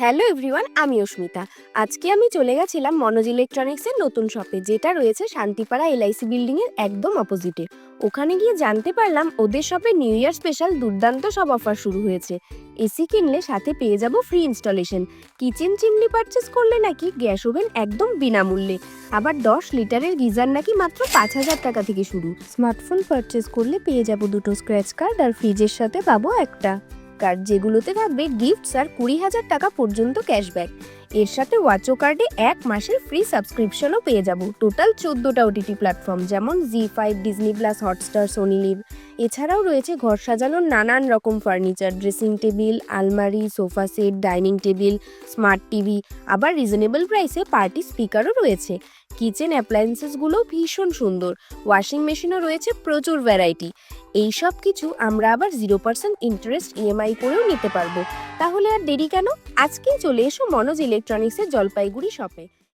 Hello everyone, আমি অস্মিতা। আজকে আমি চলে গেছিলাম মনোজ ইলেকট্রনিক্সের নতুন শপে, যেটা রয়েছে শান্তিপাড়া এলআইসি বিল্ডিংয়ের একদম অপোজিটে। ওখানে গিয়ে জানতে পারলাম ওদের শপে নিউ ইয়ার স্পেশাল দুর্দান্ত সব অফার শুরু হয়েছে। এসি কিনলে সাথে পেয়ে যাব free installation, kitchen chimney purchase করলে নাকি গ্যাস ওভেন একদম বিনামূল্যে, আবার 10 লিটারের গিজার নাকি মাত্র 5,000 টাকা থেকে শুরু। স্মার্টফোন পারচেস করলে পেয়ে যাব 2টো স্ক্র্যাচ কার্ড, আর ফ্রিজের সাথে পাবো একটা কার্ড, যেগুলোতে থাকবে গিফটস আর 20,000 টাকা পর্যন্ত ক্যাশব্যাক। এর সাথে ওয়াচো কার্ডে 1 মাসের ফ্রি সাবস্ক্রিপশনও পেয়ে যাব। টোটাল 14টা ওটিটি প্ল্যাটফর্ম যেমন Zee5, Disney plus, Hotstar, Sony LIV. এছাড়াও রয়েছে ঘর সাজানোর নানান রকম ফার্নিচার, ড্রেসিং টেবিল, আলমারি, sofa set, dining table, smart TV, আবার রিজনেবল প্রাইসে পার্টি স্পিকারও রয়েছে। কিচেন অ্যাপ্লায়েন্সেসগুলোও ভীষণ সুন্দর, ওয়াশিং মেশিনও রয়েছে প্রচুর ভ্যারাইটি। এই সব কিছু আমরা আবার 0% ইন্টারেস্ট ইএমআই করেও নিতে পারবো। তাহলে আর দেরি কেন, আজকেই চলে এসো মনোজ ইলেকট্রনিক্সের জলপাইগুড়ি শপে।